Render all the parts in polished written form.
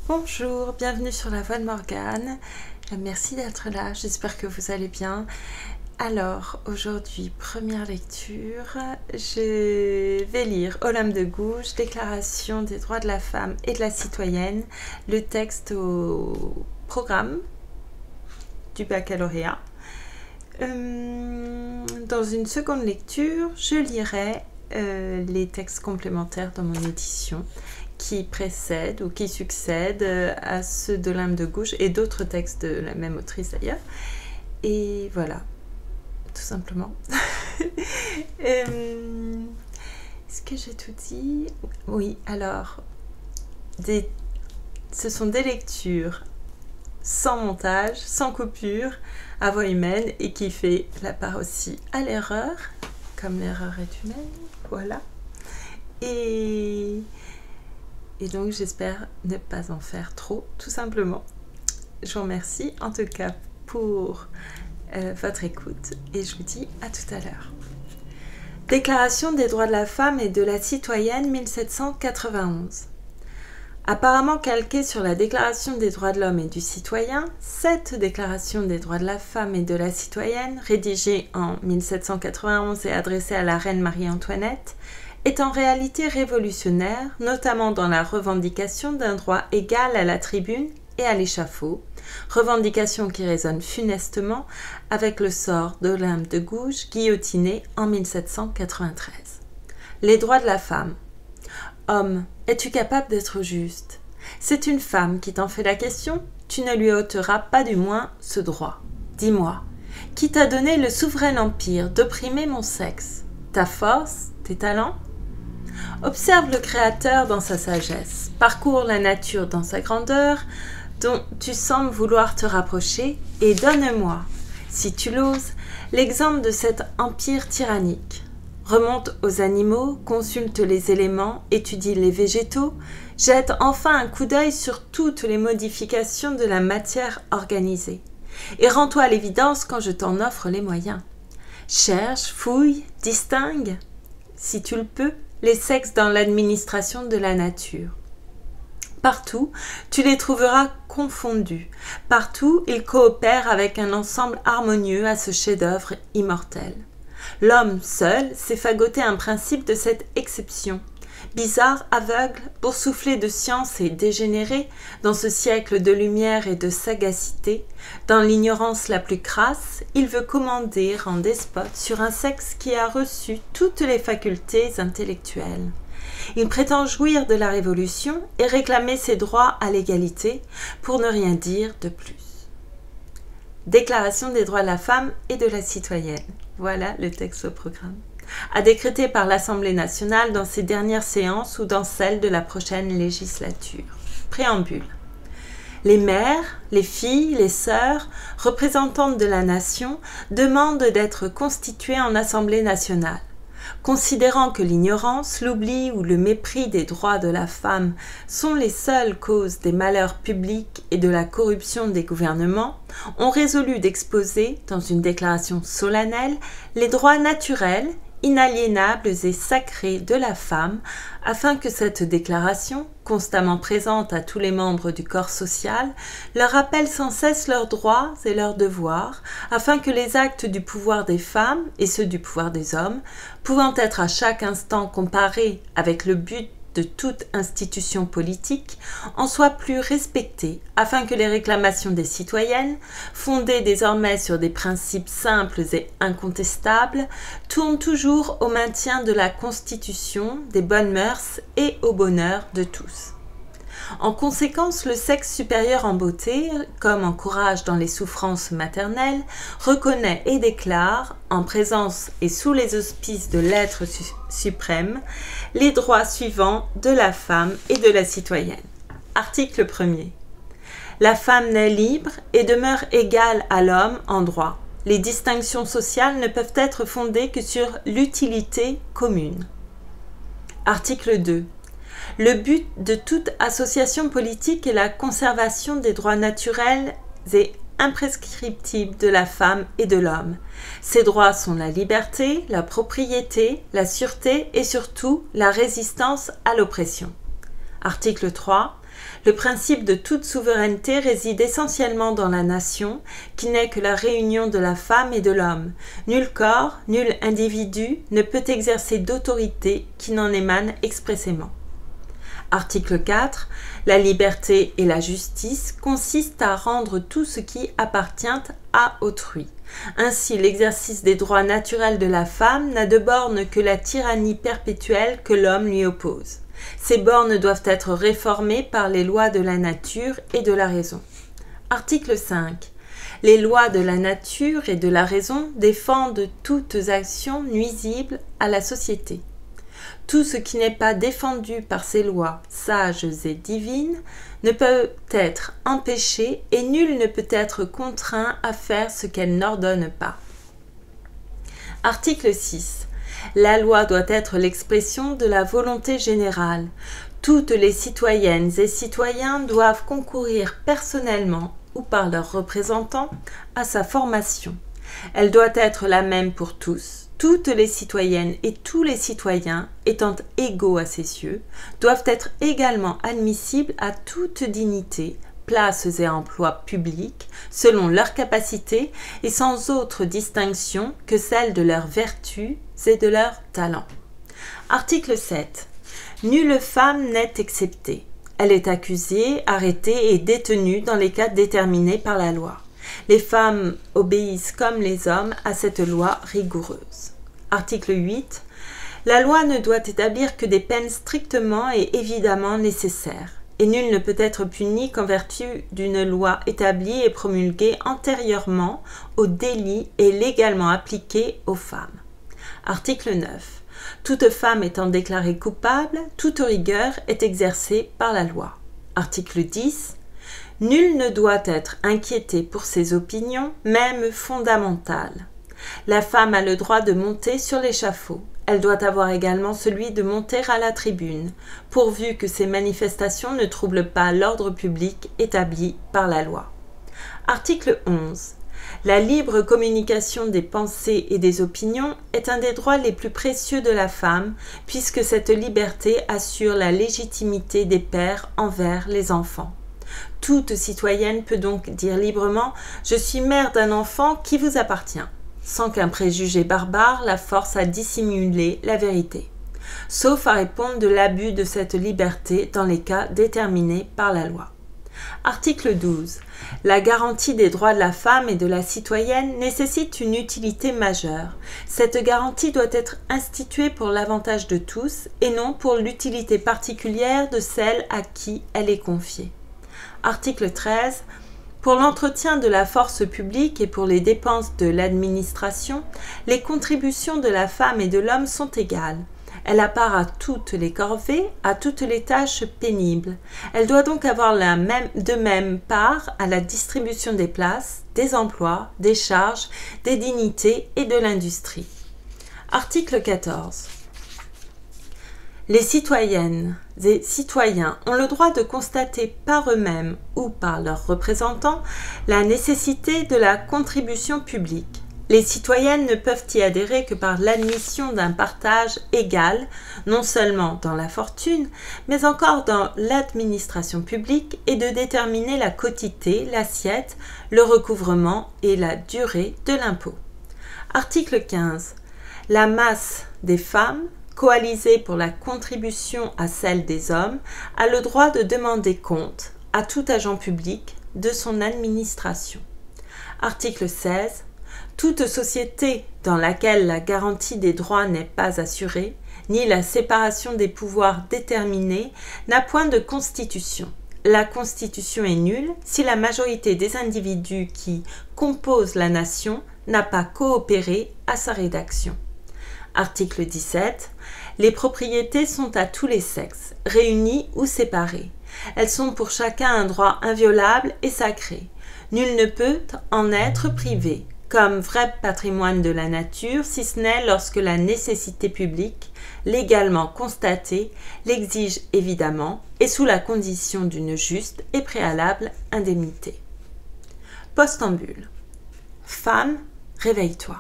Bonjour, bienvenue sur la voix de Morgane. Merci d'être là, j'espère que vous allez bien. Alors, aujourd'hui, première lecture, je vais lire Olympe de Gouges, Déclaration des droits de la femme et de la citoyenne, le texte au programme du baccalauréat. Dans une seconde lecture, je lirai les textes complémentaires dans mon édition qui précèdent ou qui succèdent à ceux d'Olympe de Gouges et d'autres textes de la même autrice d'ailleurs. Et voilà, tout simplement. Est-ce que j'ai tout dit? Oui, alors, ce sont des lectures sans montage, sans coupure, à voix humaine et qui fait la part aussi à l'erreur, comme l'erreur est humaine, voilà. Et donc j'espère ne pas en faire trop, tout simplement. Je vous remercie en tout cas pour votre écoute et je vous dis à tout à l'heure. Déclaration des droits de la femme et de la citoyenne 1791. Apparemment calquée sur la Déclaration des droits de l'homme et du citoyen, cette Déclaration des droits de la femme et de la citoyenne, rédigée en 1791 et adressée à la reine Marie-Antoinette, est en réalité révolutionnaire, notamment dans la revendication d'un droit égal à la tribune et à l'échafaud, revendication qui résonne funestement avec le sort d'Olympe de Gouges, guillotinée en 1793. Les droits de la femme. Homme, es-tu capable d'être juste? C'est une femme qui t'en fait la question, tu ne lui ôteras pas du moins ce droit. Dis-moi, qui t'a donné le souverain empire d'opprimer mon sexe? Ta force? Tes talents? Observe le Créateur dans sa sagesse, parcours la nature dans sa grandeur, dont tu sembles vouloir te rapprocher, et donne-moi, si tu l'oses, l'exemple de cet empire tyrannique. Remonte aux animaux, consulte les éléments, étudie les végétaux, jette enfin un coup d'œil sur toutes les modifications de la matière organisée, et rends-toi à l'évidence quand je t'en offre les moyens. Cherche, fouille, distingue, si tu le peux, les sexes dans l'administration de la nature. Partout, tu les trouveras confondus. Partout, ils coopèrent avec un ensemble harmonieux à ce chef-d'œuvre immortel. L'homme seul s'est fagoté un principe de cette exception. Bizarre, aveugle, boursouflé de science et dégénéré, dans ce siècle de lumière et de sagacité, dans l'ignorance la plus crasse, il veut commander en despote sur un sexe qui a reçu toutes les facultés intellectuelles. Il prétend jouir de la Révolution et réclamer ses droits à l'égalité, pour ne rien dire de plus. Déclaration des droits de la femme et de la citoyenne. Voilà le texte au programme. À décréter par l'Assemblée nationale dans ses dernières séances ou dans celles de la prochaine législature. Préambule. Les mères, les filles, les sœurs, représentantes de la nation, demandent d'être constituées en Assemblée nationale. Considérant que l'ignorance, l'oubli ou le mépris des droits de la femme sont les seules causes des malheurs publics et de la corruption des gouvernements, ont résolu d'exposer, dans une déclaration solennelle, les droits naturels, inaliénables et sacrés de la femme, afin que cette déclaration, constamment présente à tous les membres du corps social, leur rappelle sans cesse leurs droits et leurs devoirs, afin que les actes du pouvoir des femmes et ceux du pouvoir des hommes, pouvant être à chaque instant comparés avec le but de toute institution politique, en soient plus respectés, afin que les réclamations des citoyennes, fondées désormais sur des principes simples et incontestables, tournent toujours au maintien de la Constitution, des bonnes mœurs et au bonheur de tous. En conséquence, le sexe supérieur en beauté, comme en courage dans les souffrances maternelles, reconnaît et déclare, en présence et sous les auspices de l'être suprême, les droits suivants de la femme et de la citoyenne. Article 1er. La femme naît libre et demeure égale à l'homme en droit. Les distinctions sociales ne peuvent être fondées que sur l'utilité commune. Article 2. Le but de toute association politique est la conservation des droits naturels et imprescriptibles de la femme et de l'homme. Ces droits sont la liberté, la propriété, la sûreté et surtout la résistance à l'oppression. Article 3. Le principe de toute souveraineté réside essentiellement dans la nation, qui n'est que la réunion de la femme et de l'homme. Nul corps, nul individu ne peut exercer d'autorité qui n'en émane expressément. Article 4. La liberté et la justice consistent à rendre tout ce qui appartient à autrui. Ainsi, l'exercice des droits naturels de la femme n'a de borne que la tyrannie perpétuelle que l'homme lui oppose. Ces bornes doivent être réformées par les lois de la nature et de la raison. Article 5. Les lois de la nature et de la raison défendent toutes actions nuisibles à la société. Tout ce qui n'est pas défendu par ces lois sages et divines ne peut être empêché et nul ne peut être contraint à faire ce qu'elle n'ordonne pas. Article 6. La loi doit être l'expression de la volonté générale. Toutes les citoyennes et citoyens doivent concourir personnellement ou par leurs représentants à sa formation. Elle doit être la même pour tous. Toutes les citoyennes et tous les citoyens, étant égaux à ses yeux, doivent être également admissibles à toute dignité, places et emplois publics, selon leurs capacités et sans autre distinction que celle de leurs vertus et de leurs talents. Article 7. Nulle femme n'est exceptée. Elle est accusée, arrêtée et détenue dans les cas déterminés par la loi. Les femmes obéissent comme les hommes à cette loi rigoureuse. Article 8. La loi ne doit établir que des peines strictement et évidemment nécessaires, et nul ne peut être puni qu'en vertu d'une loi établie et promulguée antérieurement au délit et légalement appliquée aux femmes. Article 9. Toute femme étant déclarée coupable, toute rigueur est exercée par la loi. Article 10. Nul ne doit être inquiété pour ses opinions, même fondamentales. La femme a le droit de monter sur l'échafaud. Elle doit avoir également celui de monter à la tribune, pourvu que ces manifestations ne troublent pas l'ordre public établi par la loi. Article 11. La libre communication des pensées et des opinions est un des droits les plus précieux de la femme, puisque cette liberté assure la légitimité des pères envers les enfants. Toute citoyenne peut donc dire librement « Je suis mère d'un enfant qui vous appartient », sans qu'un préjugé barbare la force à dissimuler la vérité, sauf à répondre de l'abus de cette liberté dans les cas déterminés par la loi. Article 12. La garantie des droits de la femme et de la citoyenne nécessite une utilité majeure. Cette garantie doit être instituée pour l'avantage de tous et non pour l'utilité particulière de celle à qui elle est confiée. Article 13. Pour l'entretien de la force publique et pour les dépenses de l'administration, les contributions de la femme et de l'homme sont égales. Elle a part à toutes les corvées, à toutes les tâches pénibles. Elle doit donc avoir de même part à la distribution des places, des emplois, des charges, des dignités et de l'industrie. Article 14. Les citoyennes et citoyens ont le droit de constater par eux-mêmes ou par leurs représentants la nécessité de la contribution publique. Les citoyennes ne peuvent y adhérer que par l'admission d'un partage égal, non seulement dans la fortune, mais encore dans l'administration publique et de déterminer la quotité, l'assiette, le recouvrement et la durée de l'impôt. Article 15. La masse des femmes, coalisée pour la contribution à celle des hommes, a le droit de demander compte à tout agent public de son administration. Article 16. Toute société dans laquelle la garantie des droits n'est pas assurée, ni la séparation des pouvoirs déterminée, n'a point de constitution. La constitution est nulle si la majorité des individus qui composent la nation n'a pas coopéré à sa rédaction. Article 17. Les propriétés sont à tous les sexes, réunies ou séparées. Elles sont pour chacun un droit inviolable et sacré. Nul ne peut en être privé, comme vrai patrimoine de la nature, si ce n'est lorsque la nécessité publique, légalement constatée, l'exige évidemment et sous la condition d'une juste et préalable indemnité. Postambule. Femme, réveille-toi.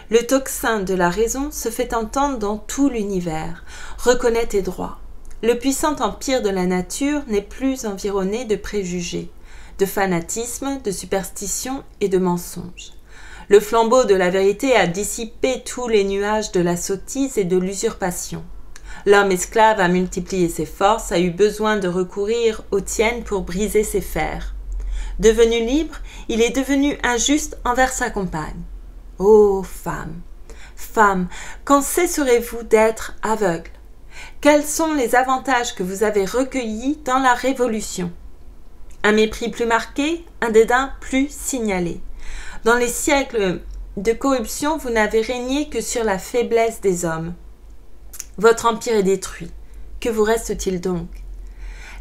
Le tocsin de la raison se fait entendre dans tout l'univers. Reconnais tes droits. Le puissant empire de la nature n'est plus environné de préjugés, de fanatisme, de superstitions et de mensonges. Le flambeau de la vérité a dissipé tous les nuages de la sottise et de l'usurpation. L'homme esclave a multiplié ses forces, a eu besoin de recourir aux tiennes pour briser ses fers. Devenu libre, il est devenu injuste envers sa compagne. Ô femme, femme, quand cesserez-vous d'être aveugle? Quels sont les avantages que vous avez recueillis dans la Révolution? Un mépris plus marqué, un dédain plus signalé. Dans les siècles de corruption, vous n'avez régné que sur la faiblesse des hommes. Votre empire est détruit. Que vous reste-t-il donc?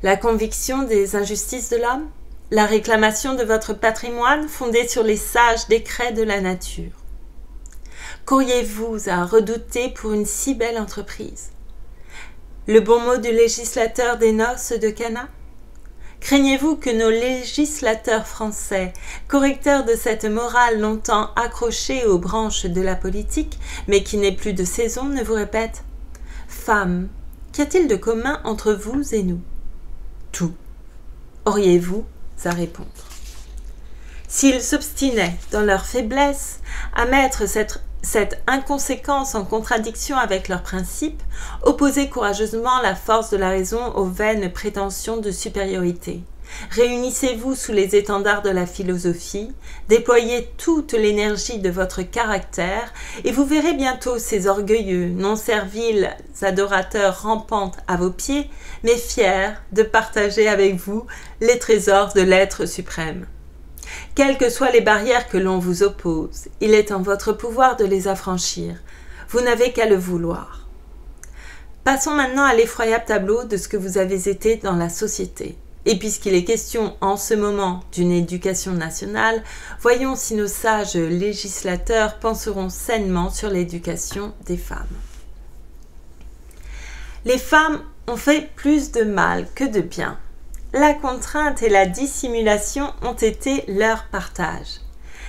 La conviction des injustices de l'homme? La réclamation de votre patrimoine fondé sur les sages décrets de la nature? Qu'auriez-vous à redouter pour une si belle entreprise? Le bon mot du législateur des noces de Cana? Craignez-vous que nos législateurs français, correcteurs de cette morale longtemps accrochée aux branches de la politique, mais qui n'est plus de saison, ne vous répètent: Femmes, qu'y a-t-il de commun entre vous et nous? Tout. Auriez-vous à répondre? S'ils s'obstinaient dans leur faiblesse à mettre cette inconséquence en contradiction avec leurs principes, opposez courageusement la force de la raison aux vaines prétentions de supériorité. Réunissez-vous sous les étendards de la philosophie, déployez toute l'énergie de votre caractère, et vous verrez bientôt ces orgueilleux, non serviles adorateurs rampant à vos pieds, mais fiers de partager avec vous les trésors de l'être suprême. Quelles que soient les barrières que l'on vous oppose, il est en votre pouvoir de les affranchir. Vous n'avez qu'à le vouloir. Passons maintenant à l'effroyable tableau de ce que vous avez été dans la société. Et puisqu'il est question en ce moment d'une éducation nationale, voyons si nos sages législateurs penseront sainement sur l'éducation des femmes. Les femmes ont fait plus de mal que de bien. La contrainte et la dissimulation ont été leur partage.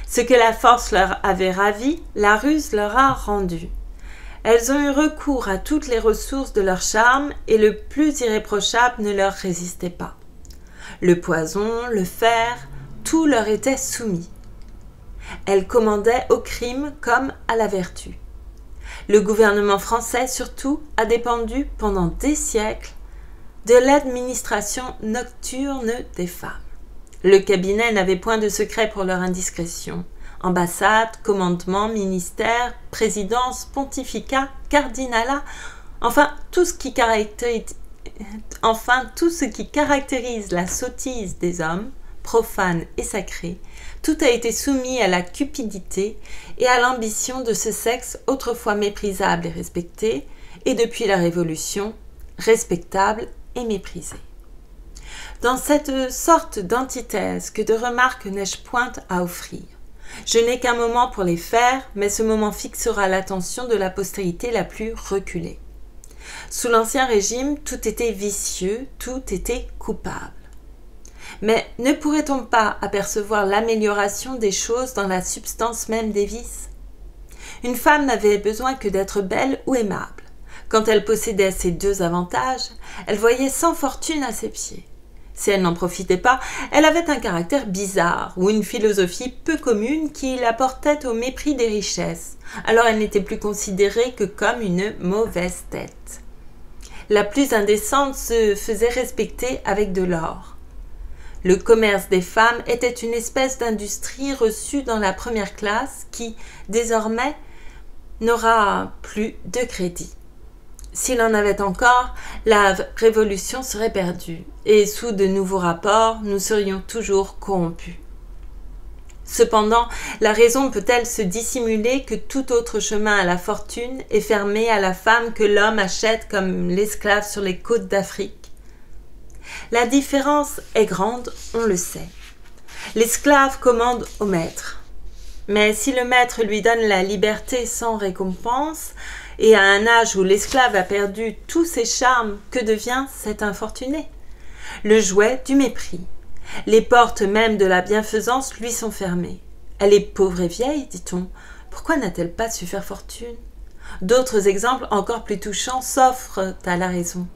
Ce que la force leur avait ravi, la ruse leur a rendu. Elles ont eu recours à toutes les ressources de leur charme et le plus irréprochable ne leur résistait pas. Le poison, le fer, tout leur était soumis. Elles commandaient au crime comme à la vertu. Le gouvernement français, surtout, a dépendu pendant des siècles de l'administration nocturne des femmes. Le cabinet n'avait point de secret pour leur indiscrétion. Ambassade, commandement, ministère, présidence, pontificat, cardinalat, enfin tout ce qui caractérise la sottise des hommes, profanes et sacrés, tout a été soumis à la cupidité et à l'ambition de ce sexe autrefois méprisable et respecté, et depuis la Révolution, respectable et méprisé. Dans cette sorte d'antithèse, que de remarques n'ai-je point à offrir? Je n'ai qu'un moment pour les faire, mais ce moment fixera l'attention de la postérité la plus reculée. Sous l'Ancien Régime, tout était vicieux, tout était coupable. Mais ne pourrait-on pas apercevoir l'amélioration des choses dans la substance même des vices? Une femme n'avait besoin que d'être belle ou aimable. Quand elle possédait ces deux avantages, elle voyait sans fortune à ses pieds. Si elle n'en profitait pas, elle avait un caractère bizarre ou une philosophie peu commune qui la portait au mépris des richesses. Alors elle n'était plus considérée que comme une mauvaise tête. La plus indécente se faisait respecter avec de l'or. Le commerce des femmes était une espèce d'industrie reçue dans la première classe qui, désormais, n'aura plus de crédit. S'il en avait encore, la révolution serait perdue, et sous de nouveaux rapports, nous serions toujours corrompus. Cependant, la raison peut-elle se dissimuler que tout autre chemin à la fortune est fermé à la femme que l'homme achète comme l'esclave sur les côtes d'Afrique? La différence est grande, on le sait. L'esclave commande au maître. Mais si le maître lui donne la liberté sans récompense, et à un âge où l'esclave a perdu tous ses charmes, que devient cet infortuné? Le jouet du mépris. Les portes même de la bienfaisance lui sont fermées. Elle est pauvre et vieille, dit-on. Pourquoi n'a-t-elle pas su faire fortune? D'autres exemples encore plus touchants s'offrent à la raison.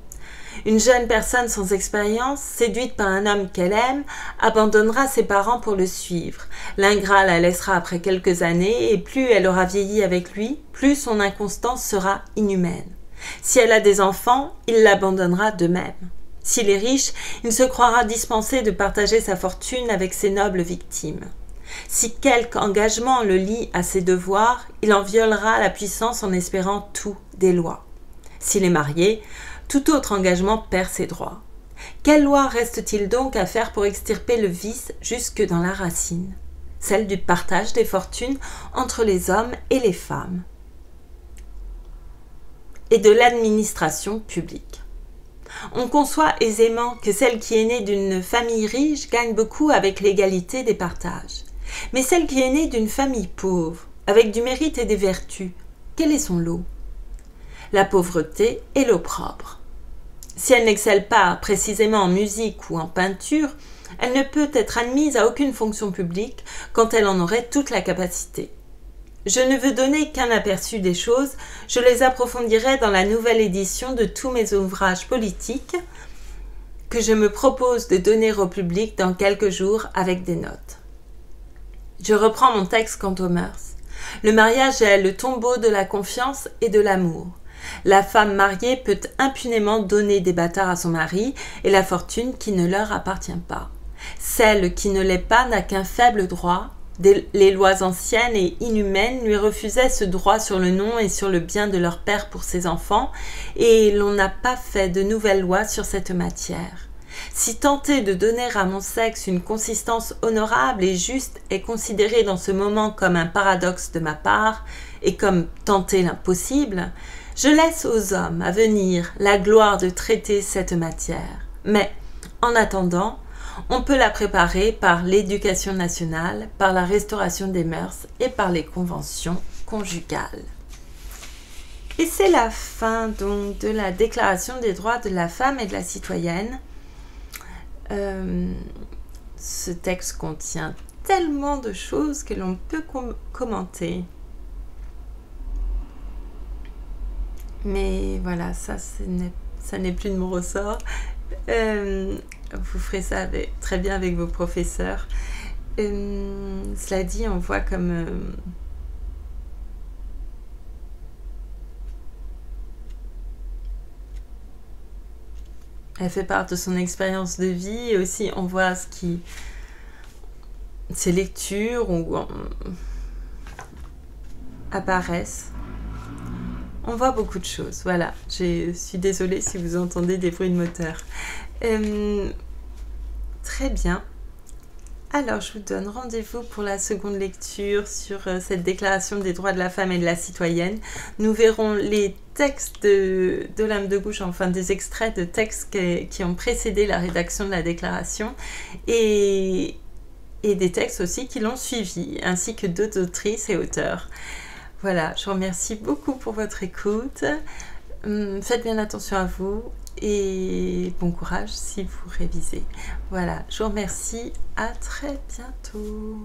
Une jeune personne sans expérience, séduite par un homme qu'elle aime, abandonnera ses parents pour le suivre. L'ingrat la laissera après quelques années et plus elle aura vieilli avec lui, plus son inconstance sera inhumaine. Si elle a des enfants, il l'abandonnera de même. S'il est riche, il se croira dispensé de partager sa fortune avec ses nobles victimes. Si quelque engagement le lie à ses devoirs, il en violera la puissance en espérant tout des lois. S'il est marié, tout autre engagement perd ses droits. Quelle loi reste-t-il donc à faire pour extirper le vice jusque dans la racine? Celle du partage des fortunes entre les hommes et les femmes. Et de l'administration publique. On conçoit aisément que celle qui est née d'une famille riche gagne beaucoup avec l'égalité des partages. Mais celle qui est née d'une famille pauvre, avec du mérite et des vertus, quel est son lot? La pauvreté et l'opprobre. Si elle n'excelle pas précisément en musique ou en peinture, elle ne peut être admise à aucune fonction publique quand elle en aurait toute la capacité. Je ne veux donner qu'un aperçu des choses, je les approfondirai dans la nouvelle édition de tous mes ouvrages politiques que je me propose de donner au public dans quelques jours avec des notes. Je reprends mon texte quant aux mœurs. Le mariage est le tombeau de la confiance et de l'amour. La femme mariée peut impunément donner des bâtards à son mari et la fortune qui ne leur appartient pas. Celle qui ne l'est pas n'a qu'un faible droit. Les lois anciennes et inhumaines lui refusaient ce droit sur le nom et sur le bien de leur père pour ses enfants, et l'on n'a pas fait de nouvelles lois sur cette matière. Si tenter de donner à mon sexe une consistance honorable et juste est considéré dans ce moment comme un paradoxe de ma part, et comme tenter l'impossible, je laisse aux hommes à venir la gloire de traiter cette matière. Mais, en attendant, on peut la préparer par l'éducation nationale, par la restauration des mœurs et par les conventions conjugales. Et c'est la fin donc de la Déclaration des droits de la femme et de la citoyenne. Ce texte contient tellement de choses que l'on peut commenter. Mais voilà, ça n'est plus de mon ressort. Vous ferez ça très bien avec vos professeurs. Cela dit, on voit comme elle fait part de son expérience de vie et aussi on voit ses lectures apparaissent. On voit beaucoup de choses, voilà. Je suis désolée si vous entendez des bruits de moteur. Très bien. Alors, je vous donne rendez-vous pour la seconde lecture sur cette déclaration des droits de la femme et de la citoyenne. Nous verrons les textes de l'âme de gauche, enfin des extraits de textes qui ont précédé la rédaction de la déclaration et des textes aussi qui l'ont suivi, ainsi que d'autres autrices et auteurs. Voilà, je vous remercie beaucoup pour votre écoute. Faites bien attention à vous et bon courage si vous révisez. Voilà, je vous remercie. À très bientôt.